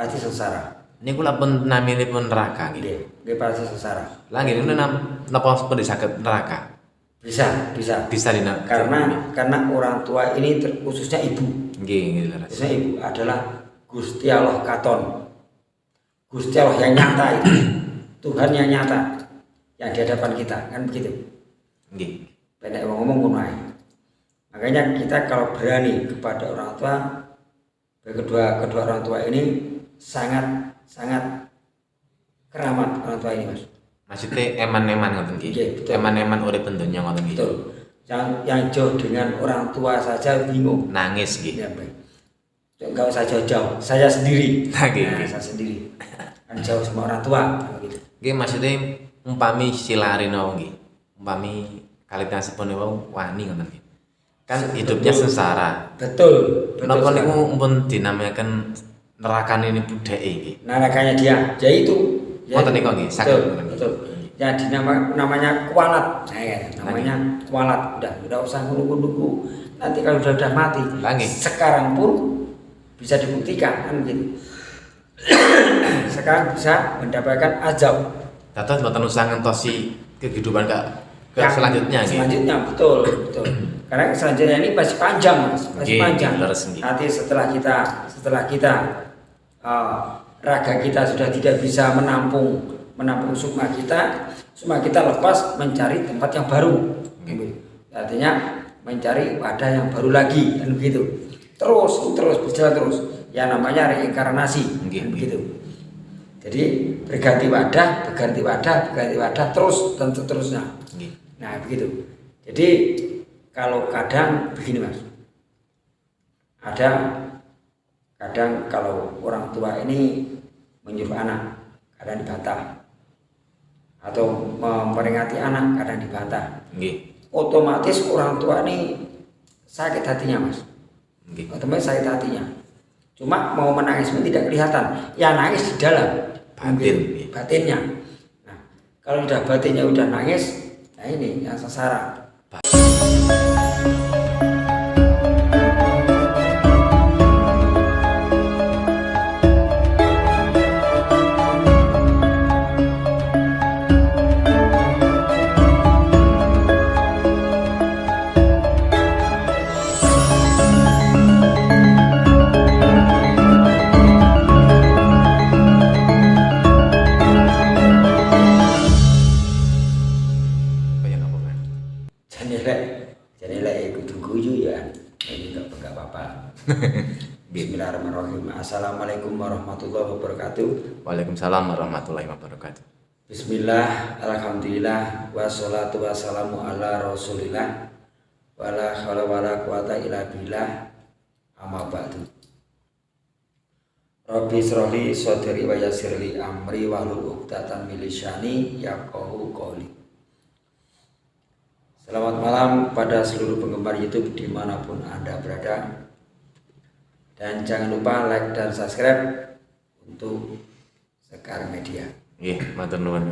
pasti sengsara. Niku lha pun naminipun neraka nggih. Nggih pasti sengsara. Lah nggih niku napa pun disaged neraka? Bisa. Bisa Karena orang tua ini khususnya ibu. Nggih, leres. Khususnya ibu adalah Gusti Allah katon. Gusti Allah yang nyata itu. Tuhan yang nyata yang di hadapan kita, kan begitu. Nggih. Pendek ngomong ngono ae. Makanya kita kalau berani kepada orang tua, kedua orang tua ini sangat keramat orang tua ini, Mas. Maksudnya eman-eman ngoten nggih. Betul. Eman-eman urip donya ngoten nggih. Betul. Yang jauh dengan orang tua saja bingung. Nangis nggih. Ya, baik. Enggak usah jauh-jauh, saya sendiri. Nggih. Saya sendiri. Kan jauh sama orang tua gitu. Nggih maksudnya umpami silarino nggih. Umpami kalitasipun wani ngoten nggih. Kan hidupnya sengsara. Betul. Napa niku pun dinamakan neraka ini budake nggih. Nerakanya dia, ya itu. Ngoten niku nggih, saged. Betul. Ya namanya kualat. Namanya kualat. Udah usah nunggu. Nanti kalau sudah mati. Sekarang pun bisa dibuktikan kan gitu. Sekarang bisa mendapatkan azab. Dados mboten usah ngentosi kehidupan ke selanjutnya nggih. Selanjutnya betul. Karena selanjutnya ini masih panjang, Mas. Masih panjang. Nanti setelah kita raga kita sudah tidak bisa menampung sukma kita lepas mencari tempat yang baru. Artinya mencari wadah yang baru lagi dan begitu. Terus berjalan terus. Ya namanya reinkarnasi begitu. Jadi berganti wadah terus dan seterusnya. Nah, begitu. Jadi kalau kadang begini, Mas. Kadang kalau orang tua ini menyuruh anak, kadang dibantah. Atau memperingati anak, kadang dibantah. Otomatis orang tua ini sakit hatinya, Mas. Otomatis sakit hatinya. Cuma mau menangis pun tidak kelihatan. Ya nangis di dalam batinnya. Nah, kalau sudah batinnya udah nangis, nah ini yang sengsara. Janilai kudu guyu ya. Ini enggak apa-apa. Bismillahirrahmanirrahim. Assalamualaikum warahmatullahi wabarakatuh. Waalaikumsalam warahmatullahi wabarakatuh. Bismillah, alhamdulillah, wassalatu wassalamu ala rasulillah, wala hawla wala quwata illa billah, amma ba'du. Rabbi shrahli sadri wa yassirli amri wahlul 'uqdatam min lisani yafqahu qawli. Selamat malam pada seluruh penggemar YouTube dimanapun Anda berada. Dan jangan lupa like dan subscribe untuk Sekar Media. Matur nuwun.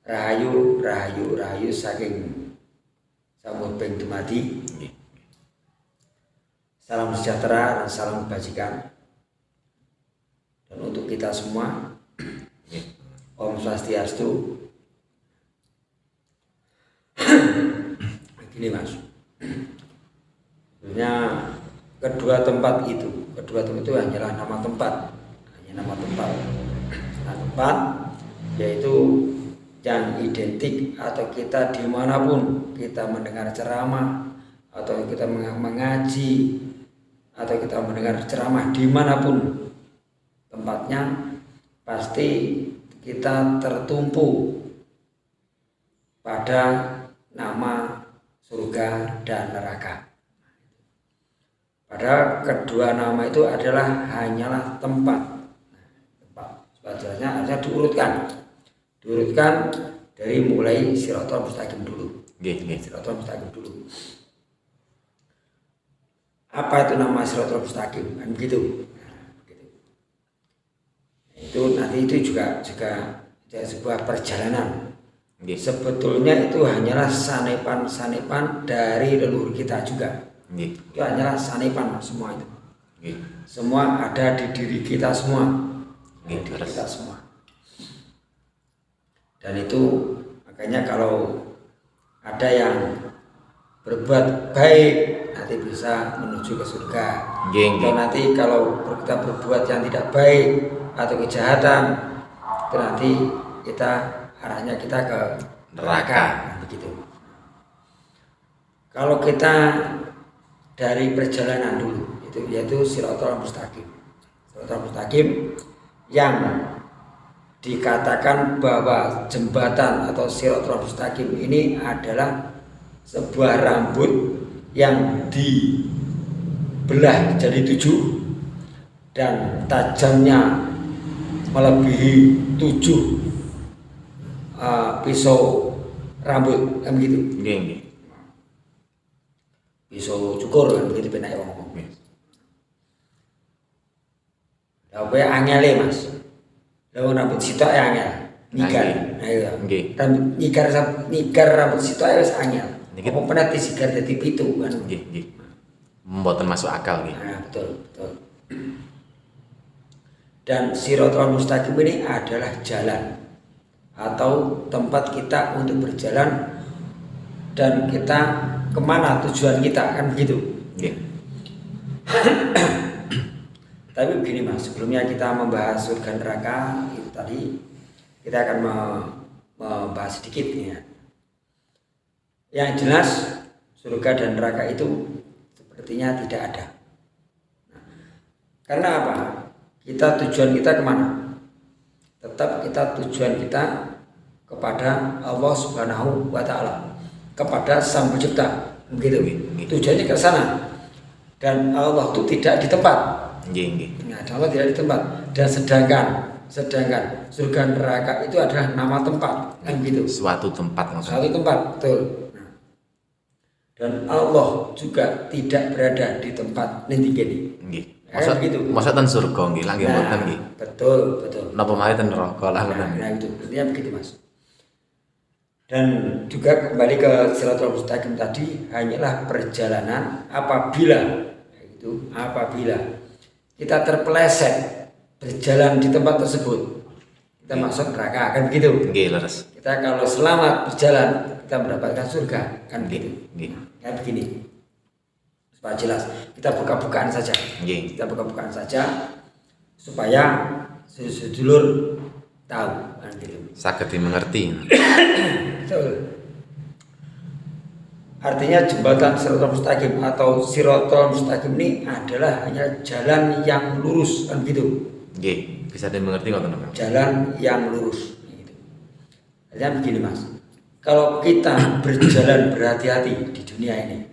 Rahayu saking Samud Beng Dumadi. Salam sejahtera dan salam kebajikan. Dan untuk kita semua, Om Swastiastu. Gini, Mas. Sebenarnya kedua tempat itu hanyalah nama tempat. Nama tempat yaitu yang identik atau kita dimanapun kita mendengar ceramah atau kita mengaji atau kita mendengar ceramah dimanapun tempatnya pasti kita tertumpu pada nama surga dan neraka. Padahal kedua nama itu adalah hanyalah tempat. Sebenarnya harusnya diurutkan dari mulai Shirathul Mustaqim dulu. Shirathul Mustaqim dulu. Apa itu nama Shirathul Mustaqim? Kan begitu. Itu nanti itu juga sebuah perjalanan. Sebetulnya itu hanyalah sanepan dari leluhur kita juga. Itu hanyalah sanepan semua itu. Nggih. Semua ada di diri kita semua. Nggih, Di terus. kita semua. Dan itu makanya kalau ada yang berbuat baik nanti bisa menuju ke surga. Nggih, Atau nggih. nanti kalau kita berbuat yang tidak baik atau kejahatan itu nanti kita arahnya kita ke neraka begitu. Kalau kita dari perjalanan dulu itu yaitu Shirathul Mustaqim. Shirathul Mustaqim yang dikatakan bahwa jembatan atau Shirathul Mustaqim ini adalah sebuah rambut yang dibelah jadi 7 dan tajamnya melebihi 7 pisau rambut kan begitu. Nggih, nggih. Pisau cukur kan begitu penake wong ngomong. Lah kowe angele Mas. Lah rambut sitok ya angel. Nyigar. Nah iya. Nggih. Rambut nyigar rambut sitok ya wis angel. Niki Apa pernah disigar dadi 7 kan. Nggih, nggih. Mboten masuk akal nggih. Nah, betul, betul. Dan Shirathul Mustaqim ini adalah jalan atau tempat kita untuk berjalan dan kita kemana tujuan kita kan begitu. Nggih. Tapi begini Mas, sebelumnya kita membahas surga neraka itu tadi kita akan membahas sedikit ya. Yang jelas surga dan neraka itu sepertinya tidak ada. Nah, karena apa? Tujuan kita kemana? Tetap tujuan kita kepada Allah Subhanahu wa Ta'ala, kepada Sang Pencipta, begitu. Tujuannya ke sana. Dan Allah itu tidak di tempat. Nggih, nggih. Nah, Allah tidak di tempat. Dan sedangkan surga neraka itu adalah nama tempat, kan gitu. Suatu tempat maksudnya. Suatu tempat, betul. Nah, dan Allah juga tidak berada di tempat nanti gini. Nggih. Kayak begitu. Masa ten surga nggih, lah nggih mboten nggih. Betul, betul. Napa mari ten neraka lah ngoten nggih. Nah itu artinya begitu Mas. Dan juga kembali ke Shirathul Mustaqim tadi hanyalah perjalanan apabila kita terpeleset berjalan di tempat tersebut kita masuk neraka kan begitu. Nggih, leres. Kita kalau selamat berjalan kita mendapatkan surga kan begitu. Nggih. Kan begini. Supaya jelas kita buka-bukaan saja. Nggih. Kita buka-bukaan saja supaya sedulur tahu kan gitu. Saged dimengerti. Betul. Artinya jembatan Shirathul Mustaqim atau Shirathul Mustaqim ini adalah hanya jalan yang lurus kan gitu. Nggih, bisa dimengerti ngoten Mas. Jalan yang lurus gitu. Artinya begini Mas. Kalau kita berjalan berhati-hati di dunia ini,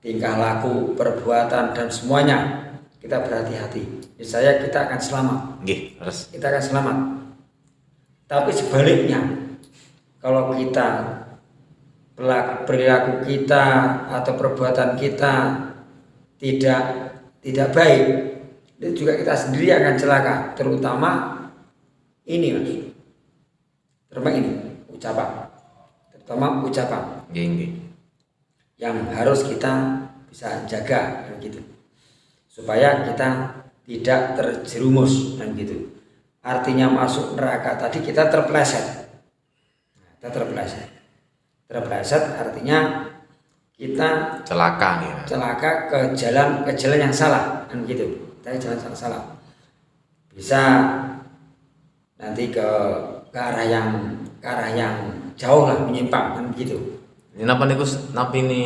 tingkah laku, perbuatan dan semuanya kita berhati-hati. Saya kita akan selamat. Nggih, leres. Kita akan selamat. Tapi sebaliknya, kalau kita perilaku kita atau perbuatan kita tidak baik, itu juga kita sendiri akan celaka. Terutama ini Mas, terutama ini ucapan Nggih, nggih. yang harus kita bisa jaga gitu, supaya kita tidak terjerumus dan gitu. Artinya masuk neraka tadi kita terpeleset. Terpeleset artinya kita Celaka nggih. celaka ke jalan yang salah kan gitu. Kita jalan salah. Bisa nanti ke arah yang jauh lah, menyimpang kan gitu. Ini napa niku ini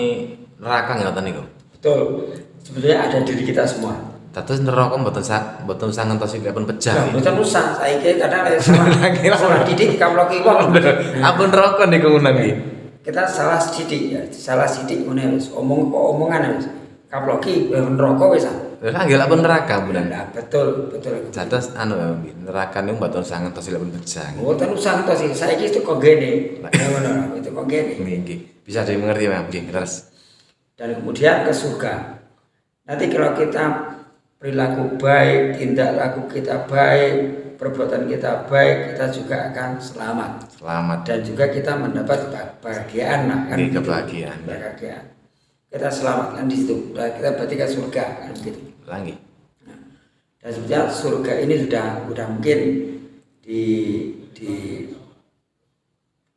neraka ngoten niku. Betul. Sebetulnya ada diri kita semua. Dados neraka mboten usah ngentosipun pejah. Mboten usah, saiki kadang salah didik kamloki wong. Ampun neraka niku ngono nggih. Kita salah sidik ngene wis, omongan wis. Kaploki neraka wis. Lah nggih lapun neraka bulan. Nah, betul. Dados nggih, neraka niku mboten usah ngentosipun pejah. Mboten usah entos iki, saiki itu kok gene. Ngono, itu kok gene. Nggih. Bisa dimengerti Mas, nggih, terus. Dan kemudian ke surga. Nanti kalau kita perilaku baik, tindak laku kita baik, perbuatan kita baik, kita juga akan selamat. Dan juga kita mendapat kebahagiaan lah kan. Kebahagiaan. Kita selamatkan di situ. Kita berarti ke surga kan gitu. Lah nggih. Dan sebenarnya surga ini sudah mungkin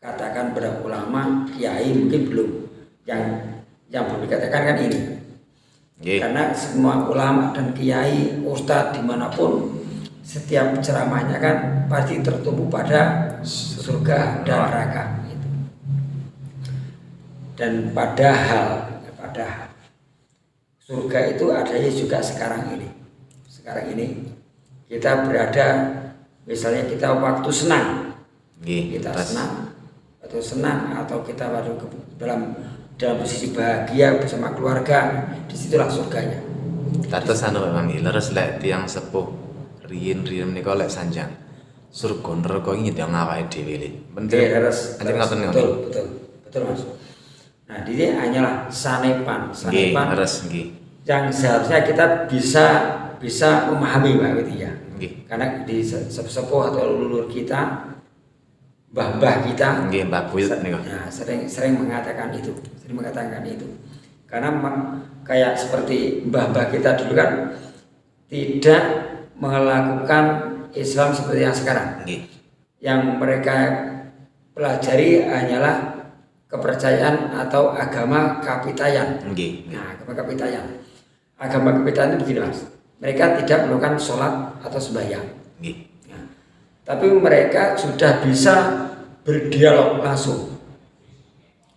dikatakan pada ulama, kiai mungkin belum. Yang belum dikatakan kan ini. Karena semua ulama dan kiai, ustadz dimanapun, setiap ceramahnya kan pasti tertumpu pada surga dan neraka. Dan padahal surga itu adanya juga sekarang ini. Sekarang ini kita berada, misalnya kita waktu senang, kita senang atau kita dalam posisi bahagia bersama keluarga, disitulah surganya. Terus memang leres lek tiang sepuh riyen menika lek sanjang surga neraka iki nyedang awake dhewe le. Leres. Betul Mas. Nah, ini hanyalah sanepan yang seharusnya kita bisa memahami Pak gitu ya. Karena di sepuh atau leluhur kita, mbah kita, Mbah Buyut niku. Nah, sering mengatakan itu. Karena kayak seperti mbah kita dulu kan tidak melakukan Islam seperti yang sekarang. Yang mereka pelajari hanyalah kepercayaan atau agama Kapitayan. Nah, agama Kapitayan. Agama Kapitayan itu begini Mas. Mereka tidak melakukan sholat atau sembahyang. Nah, tapi mereka sudah bisa berdialog langsung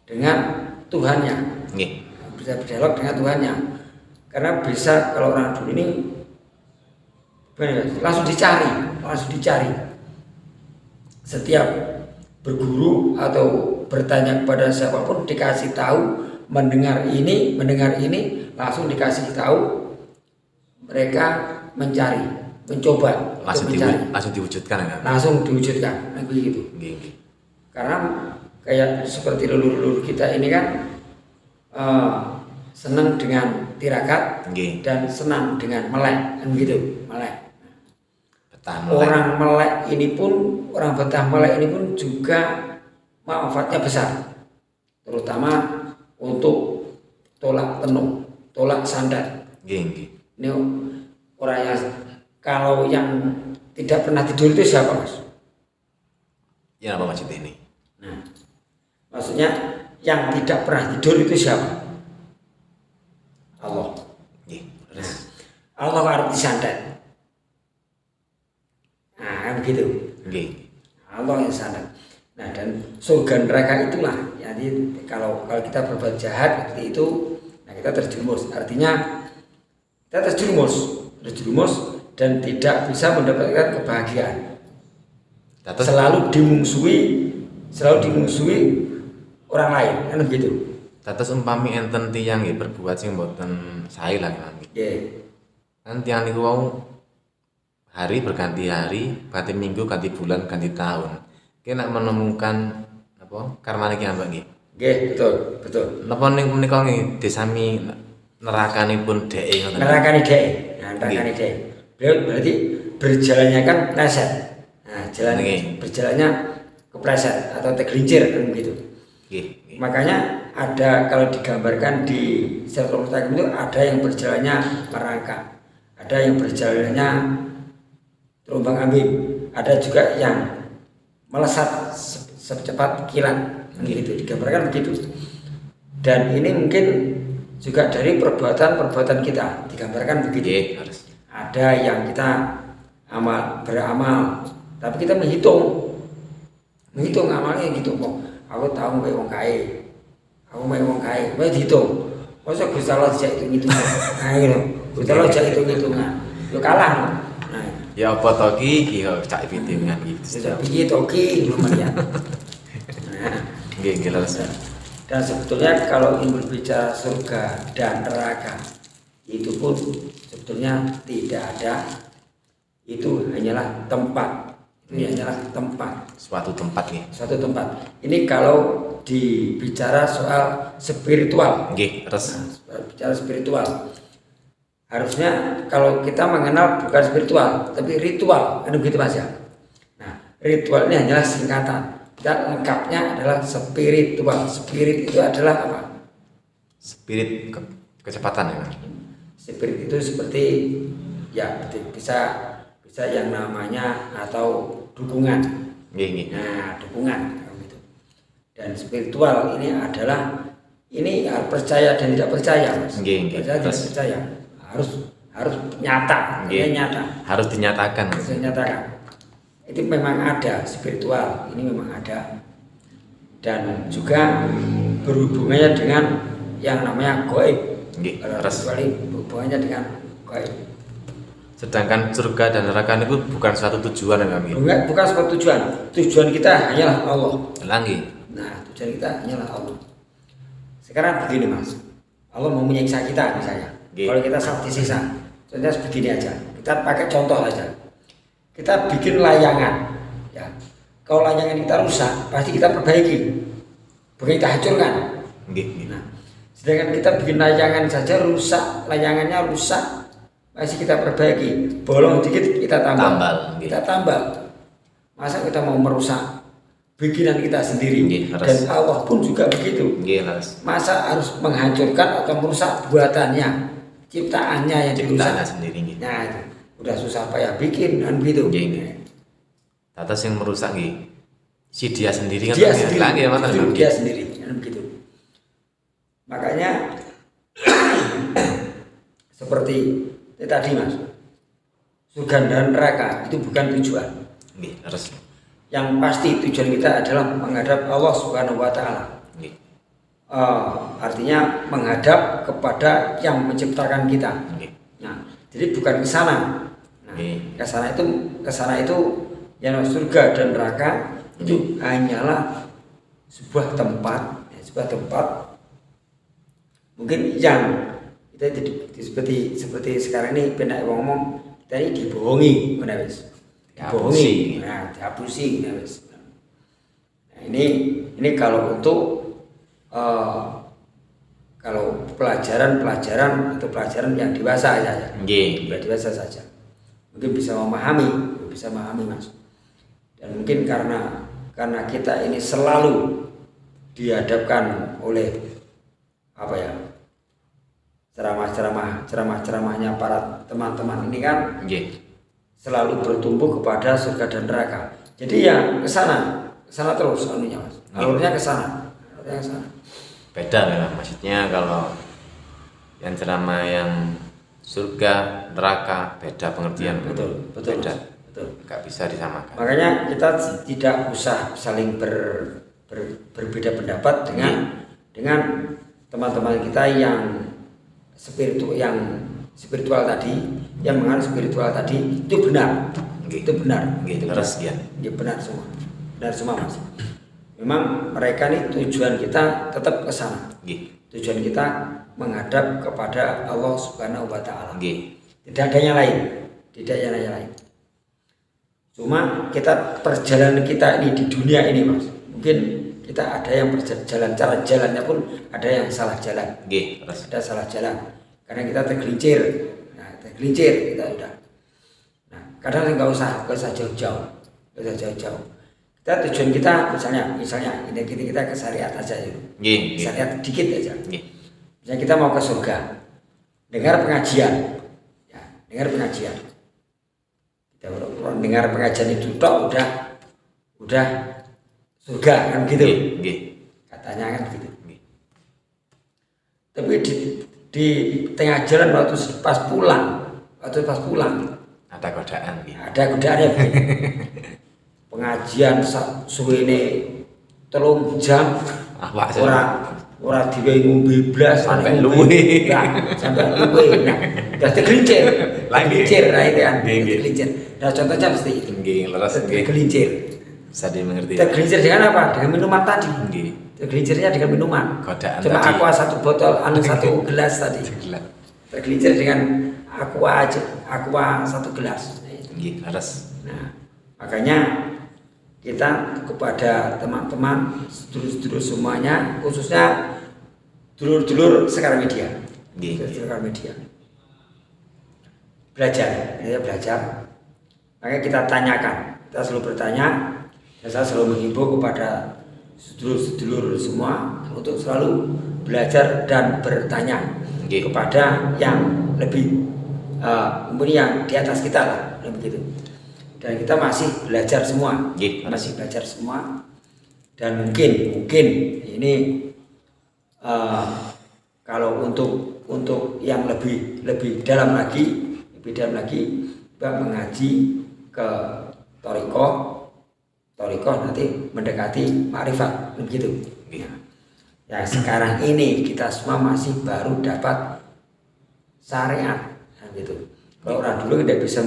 dengan Tuhannya. Bisa berdialog dengan Tuhannya. Karena bisa kalau orang dulu ini langsung dicari. Setiap berguru atau bertanya kepada siapapun dikasih tahu, mendengar ini langsung dikasih tahu, mereka mencoba langsung diwujudkan kan? Langsung diwujudkan begitu. Karena kayak seperti leluhur kita ini kan senang dengan tirakat dan senang dengan melek, kan gitu, melek. Orang Betah Melek ini pun juga manfaatnya besar, terutama untuk tolak tenung, tolak sandat. Ini orang yang kalau yang tidak pernah tidur itu siapa Mas? Ya apa maksudnya ini? Nah, maksudnya yang tidak pernah tidur itu siapa? Allah. Nah, Allah arti sandat. Nah, kan begitu. Allah yang sandat. Nah, dan surga neraka itulah. Jadi kalau kita berbuat jahat seperti itu, nah kita terjerumus. Artinya kita terjerumus dan tidak bisa mendapatkan kebahagiaan. Selalu dimusuhi orang lain, kan begitu. Dados umpami enten tiyang nggih berbuat sing mboten sae lah kan. Kan tiyang niku wau hari berganti hari, ganti minggu, ganti bulan, ganti tahun. Kena menemukan apa karmane ki ambak nggih. Nggih, betul. Napa ning menika nggih desami nerakanipun dhek ngoten. Nerakane dhek. Nah, nerakane dhek. Berarti berjalannya kan pleset. Nah, berjalannya kepleset atau tergelincir kan begitu. Makanya ada kalau digambarkan di Siratal Mustaqim itu ada yang berjalannya merangkak, ada yang berjalannya terombang ambing, ada juga yang melesat secepat kilat, begitu digambarkan begitu. Dan ini mungkin juga dari perbuatan kita digambarkan begitu. Ada yang kita beramal, tapi kita menghitung amalnya gitu kok. Aku tahu mbek wong kae, mau dihitung. Masa Gusti Allah dijak hitung-hitungan. Nah gitu. Gusti Allah dijak hitung-hitungan. Yo kalah no. Nah, ya apa to iki cak hitungan gitu. Piye to ki lumayan. Nah, nggih leres. Dan sebetulnya kalau ingin berbicara surga dan neraka itu pun sebetulnya tidak ada, itu hanyalah tempat. Ini hanyalah tempat. Suatu tempat. Ini kalau dibicara soal spiritual. Bicara spiritual. Harusnya kalau kita mengenal bukan spiritual, tapi ritual, kan begitu Mas ya. Nah, ritual ini hanyalah singkatan. Dan lengkapnya adalah spiritual. Spirit itu adalah apa? Spirit kecepatan ya. Spirit itu seperti Ya, bisa yang namanya atau dukungan. Nah, dukungan gitu. Dan spiritual ini adalah percaya dan tidak percaya, Mas. Percaya tidak percaya harus nyata, harus dinyatakan. Itu memang ada spiritual, ini memang ada, dan juga berhubungannya dengan yang namanya gaib. Kecuali hubungannya dengan gaib. Sedangkan surga dan neraka itu bukan suatu tujuan ya kami. Bukan suatu tujuan. Tujuan kita hanyalah Allah. Nah, tujuan kita hanyalah Allah. Sekarang begini, Mas. Allah mau menyiksa kita misalnya. Kalau kita disiksa, contohnya begini aja. Kita pakai contoh aja. Kita bikin layangan, ya. Kalau layangan kita rusak, pasti kita perbaiki, bukan kita hancurkan. Nah, sedangkan kita bikin layangan saja rusak, layangannya rusak, masih kita perbaiki, bolong dikit kita tambal. Kita tambal. Masa kita mau merusak bikinan kita sendiri? Dan Allah pun juga begitu. Masa harus menghancurkan atau merusak buatannya, ciptaannya yang dirusak sendiri? Nah, itu udah susah payah bikin kan begitu. Atas yang merusak si dia sendiri kan? Dia sendiri kan begitu. Makanya seperti tadi, Mas, surga dan neraka itu bukan tujuan. Yang pasti tujuan kita adalah menghadap Allah Subhanahu wa Ta'ala. Artinya menghadap kepada yang menciptakan kita. Nah, jadi bukan ke sana. Nah, ke sana itu yang surga dan neraka itu hanyalah sebuah tempat mungkin yang kita seperti sekarang ini benar ngomong, kita ini dibohongi, dihapusi. Nah, ini kalau untuk kalau pelajaran atau pelajaran yang dewasa saja, dewasa saja, mungkin bisa memahami, Mas. Dan mungkin karena kita ini selalu dihadapkan oleh ceramah-ceramahnya para teman-teman ini kan selalu bertumbuh kepada surga dan neraka. Jadi ya ke sana terus anunya, Mas. Alurnya ke sana. Beda memang, maksudnya kalau yang ceramah yang surga neraka beda pengertian. Betul. Nggak bisa disamakan. Makanya kita tidak usah saling berbeda pendapat dengan teman-teman kita yang spiritual tadi, yang menganut spiritual tadi, itu benar. Itu benar. Benar semua, Mas. Memang mereka ini tujuan kita tetap ke sana. Tujuan kita menghadap kepada Allah Subhanahu wa Ta'ala. Tidak ada yang lain. Cuma perjalanan kita ini di dunia ini, Mas, mungkin kita ada yang berjalan, cara jalannya pun ada yang salah jalan. Ada salah jalan karena kita tergelincir. Kita udah. Nah, kadang nggak usah jauh-jauh. Kita tujuan kita misalnya kita ke syariat aja ya. Syariat dikit aja. Misalnya kita mau ke surga, dengar pengajian. Kita dengar pengajian itu udah surga kan gitu. Katanya kan gitu. Tapi di tengah jalan waktu pas pulang ada godaan ya. Pengajian suwene 3 jam ora diwehi ngombe blas sampai luwe. Nah, dadi gelincir. Nah itu kan. Gelincir. Nah, contohnya mesti itu. Gelincir. Bisa dimengerti. Tergelincir dengan apa? Dengan minuman tadi. Tergelincirnya dengan minuman. Cuma aqua 1 botol, 1 gelas tadi. Tergelincir dengan aqua 1 gelas. Nah, makanya kita kepada teman-teman, sedulur-sedulur semuanya, khususnya dulur-dulur Sekar Media. Belajar. Makanya kita tanyakan, kita selalu bertanya, dan saya selalu menghimbau kepada sedulur-sedulur semua untuk selalu belajar dan bertanya kepada yang lebih mumpuni yang di atas kita lah, begitu. Dan kita masih belajar semua, masih belajar semua. Dan mungkin ini kalau untuk yang lebih dalam lagi, Mbak mengaji ke Thariqah nanti mendekati makrifat, begitu. Ya sekarang ini kita semua masih baru dapat syariat, gitu. Kalau orang dulu tidak bisa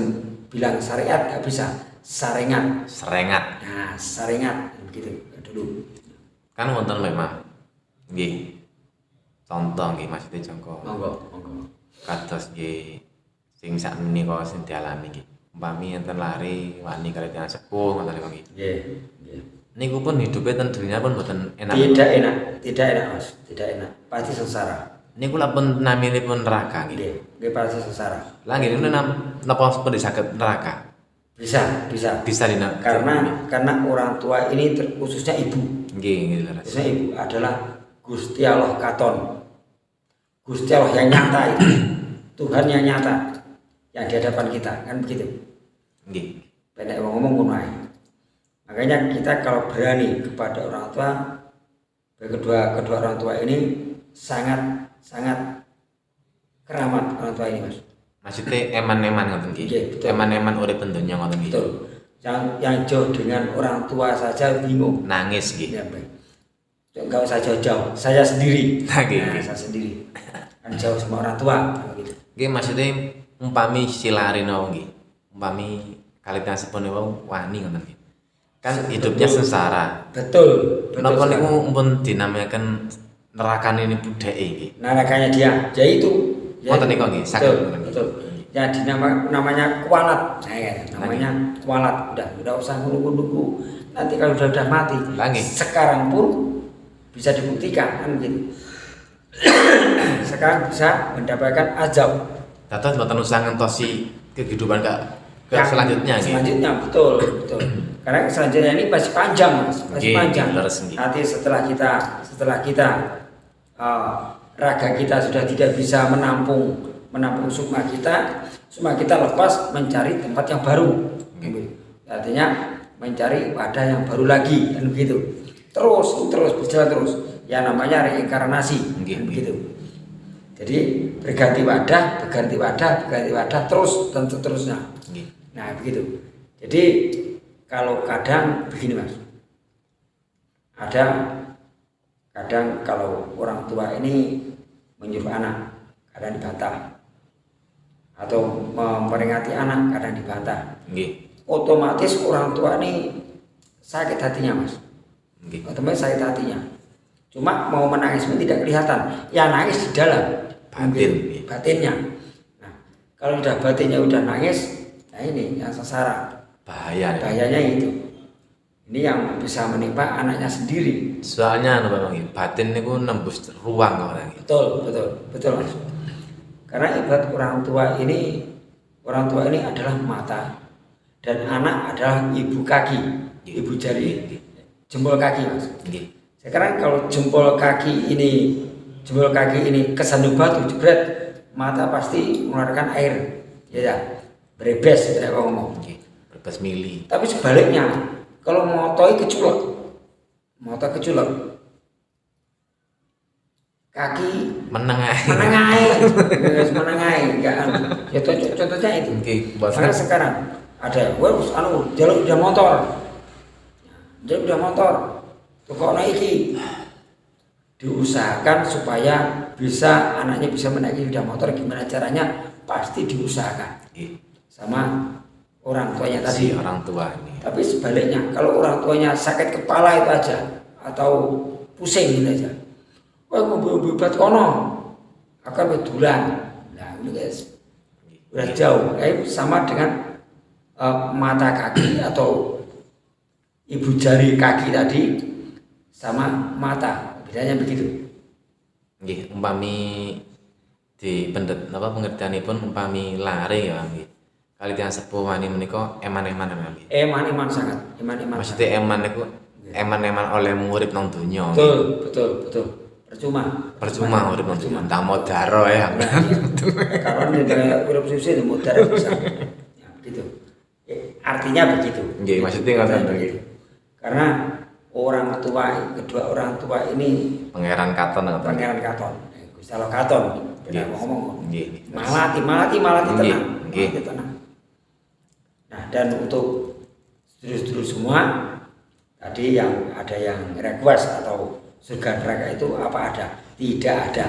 bilang syariat, nggak bisa sarengat. Nah, sarengat begitu dulu. Kan wonten memang, nggih. Contoh nggih maksudnya jangka. Monggo. Kados nggih sing sakmenika sing dialami nggih. Umpami enten lari wani kali tiyang sepuh ngoten niku nggih. Nggih. Niku pun hidupnya ten dirinya pun mboten enak. Tidak enak Mas, tidak enak. Pasti sengsara. Niku lak pun naminipun neraka nggih. Nggih pasti sengsara. Lah nggih niku napa pun disaged neraka? Bisa dina. Karena orang tua ini khususnya ibu. Nggih, khususnya ibu adalah Gusti Allah Katon. Gusti Allah yang nyata itu. Tuhan yang nyata yang di hadapan kita, kan begitu. Nggih. Pendek ngomong ngono ae. Makanya kita kalau berani kepada orang tua, kedua orang tua ini sangat keramat orang tua ini, Mas. Maksudnya eman-eman ngoten nggih. Eman-eman urip donya ngoten nggih. Betul. Yang jauh dengan orang tua saja bingung. Nangis nggih. Ya, baik. Enggak usah jauh-jauh, saya sendiri. Nah, saya sendiri. Kan jauh sama orang tua gitu. Nggih maksudnya umpami silarino nggih. Umpami kalitan sepone wau wani ngoten nggih. Kan hidupnya sengsara. Betul. Napa niku pun dinamakan neraka ini budake nggih. Nerakanya dia. Ya itu. Ngoten niku nggih, saged. Betul. Ya namanya kualat. Namanya kualat. Udah usah nunggu. Nanti kalau sudah mati. Sekarang pun bisa dibuktikan kan gitu. Sekarang bisa mendapatkan azab. Dados mboten usah ngentosi kehidupan selanjutnya nggih. Selanjutnya betul. Karena selanjutnya ini masih panjang, Mas. Masih panjang. Nanti setelah kita raga kita sudah tidak bisa menampung sukma kita lepas mencari tempat yang baru. Artinya mencari wadah yang baru lagi, kan begitu. Terus berjalan terus. Ya namanya reinkarnasi, begitu. Jadi berganti wadah terus dan seterusnya. Nah, begitu. Jadi kalau kadang begini, Mas. Kadang kalau orang tua ini menyuruh anak, kadang dibantah. Atau memperingati anak, kadang dibantah. Otomatis orang tua ini sakit hatinya, Mas. Otomatis sakit hatinya. Cuma mau menangis pun tidak kelihatan. Ya nangis di dalam batinnya. Nah, kalau udah batinnya udah nangis, nah ini yang sengsara. Bahayanya itu. Ini yang bisa menimpa anaknya sendiri. Soalnya batin niku nembus ruang orang. Betul Mas. Karena ibarat orang tua ini adalah mata dan anak adalah ibu kaki, ibu jari, jempol kaki, Mas. Sekarang kalau jempol kaki ini kesandung batu jebret, mata pasti mengeluarkan air, ya, berebes kita ngomong. Berebes mili. Tapi sebaliknya, kalau motoi keculek, kaki menengai, enggak. Ya contohnya itu. Karena sekarang ada, jalur udah motor. Toko iki diusahakan supaya anaknya bisa menaiki sepeda motor. Gimana caranya? Pasti diusahakan sama orang tuanya tadi. Orang tua ini. Tapi sebaliknya, kalau orang tuanya sakit kepala itu aja atau pusing gitu aja, ngobrol kono akan betulan. Nah ini guys, udah jauh. Sama dengan mata kaki atau ibu jari kaki tadi. Sama mata, bedanya begitu. Nggih, umpami di pengertianipun umpami lari ya nggih. Kali tiyang sepuh wani menika eman-eman nggih. Eman-eman sangat, Maksudnya eman niku eman-eman oleh urip nang donya. Betul. Percuma urip nang tak modaro ya. Kalau nek urip suci modar bisa. Ya, gitu. Artinya begitu. Nggih, maksudnya ngoten nggih. Karena kedua orang tua ini Pangeran Katon ngoten. Pangeran Katon. Gusti Allah Katon. Benar ngomong. Nggih. Malati tenang. Nggih. Tenang. Nah, dan untuk sedulur-sedulur semua tadi yang ada yang request atau surga neraka itu apa ada? Tidak ada.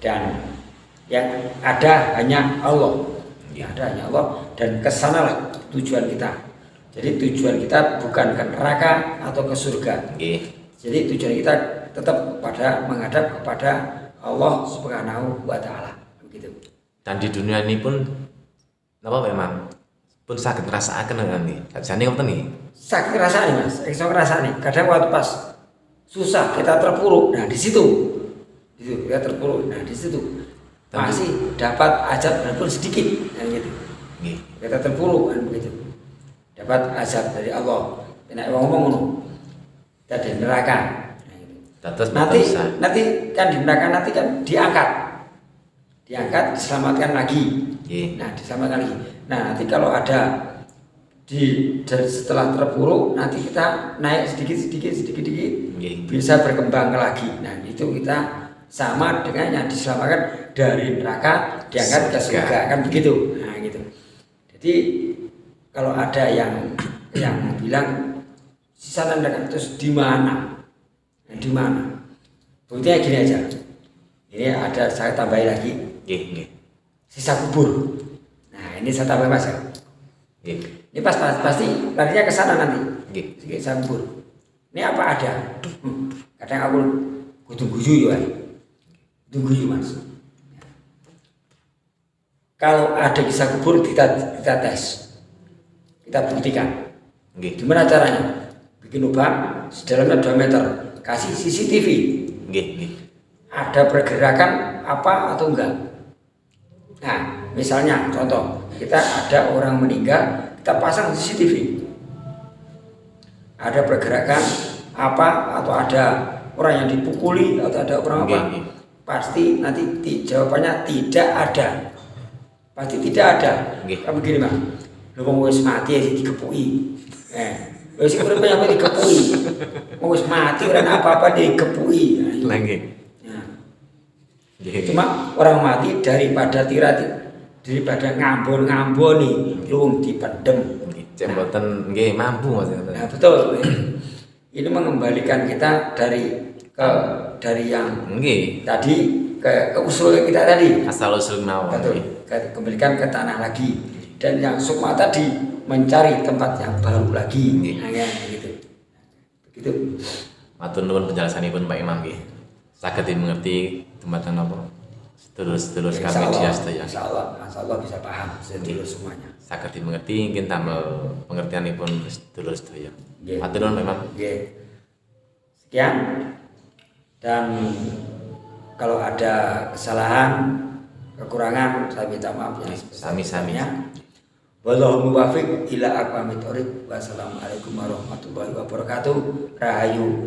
Dan yang ada hanya Allah. Yang ada hanya Allah dan kesanalah tujuan kita. Jadi tujuan kita bukan ke neraka atau ke surga. Jadi tujuan kita tetap menghadap kepada Allah Subhanahu wa taala. Begitu. Dan di dunia ini pun memang pun sakit ngerasakan kan nih. Jane ngoten nih. Sakit ngrasani Mas, iso ngrasani. Kadang waktu pas susah kita terpuruk. Nah, di situ kita terpuruk. Nah, di situ masih dapat azab walaupun sedikit kan gitu. Kita terpuruk kan begitu. Dapat azab dari Allah. Enak ngomong ngono. Dari neraka. Nah, gitu. Nanti kan di neraka nanti kan diangkat diselamatkan lagi. Nah, diselamatkan lagi. Nah, nanti kalau ada setelah terpuruk nanti kita naik sedikit bisa berkembang lagi. Nah, itu kita sama dengan yang diselamatkan dari neraka diangkat ke surga kan begitu. Nah, gitu. Jadi kalau ada yang bilang sisa neraka terus di mana? Nah, di mana? Buktinya gini aja. Ini ada saya tambahin lagi. Sisa kubur. Nah, ini saya tambah Mas. Ini pasti larinya ke sana nanti. Sisa kubur. Ini apa ada? Kadang aku kudu guyu ya. Guyu Mas. Kalau ada kisah kubur kita tes. Kita buktikan. Gimana caranya? Bikin lubang sedalamnya 2 meter, kasih CCTV. Ada pergerakan apa atau enggak? Nah, misalnya contoh, kita ada orang meninggal, kita pasang CCTV. Ada pergerakan apa atau ada orang yang dipukuli atau ada orang apa? Pasti nanti jawabannya tidak ada. Pasti tidak ada. Kan begini Mas. Lu mau wis mati ya dikepuki. Wis urip yang dikepuki. Mau wis mati ora apa-apa dikepuki. Lagi. Cuma orang mati daripada ngambon-ngamboni luwung dipendem. Mboten nggih mampu Mas. Nah, betul. Ini mengembalikan kita dari yang tadi ke usul kita tadi. Asal usul mawon. Betul. Kembalikan ke tanah lagi. Dan yang sukma tadi mencari tempat yang baru lagi. Nah, gitu. Begitu. Matur nuwun penjelasanipun Pak Imam nggih. Saged dimengerti dumateng napa? Sedulur-sedulur kami dia sedaya. Insyaallah bisa paham sedulur semuanya. Saged dimengerti mungkin tambah pengertianipun sedulur sedaya. Matur nuwun Pak Imam. Nggih. Sekian. Dan kalau ada kesalahan, kekurangan saya minta maaf ya. Sami-saminya. Wallahu muwaffiq ila aqwamit thoriq. Wassalamualaikum warahmatullahi wabarakatuh. Rahayu.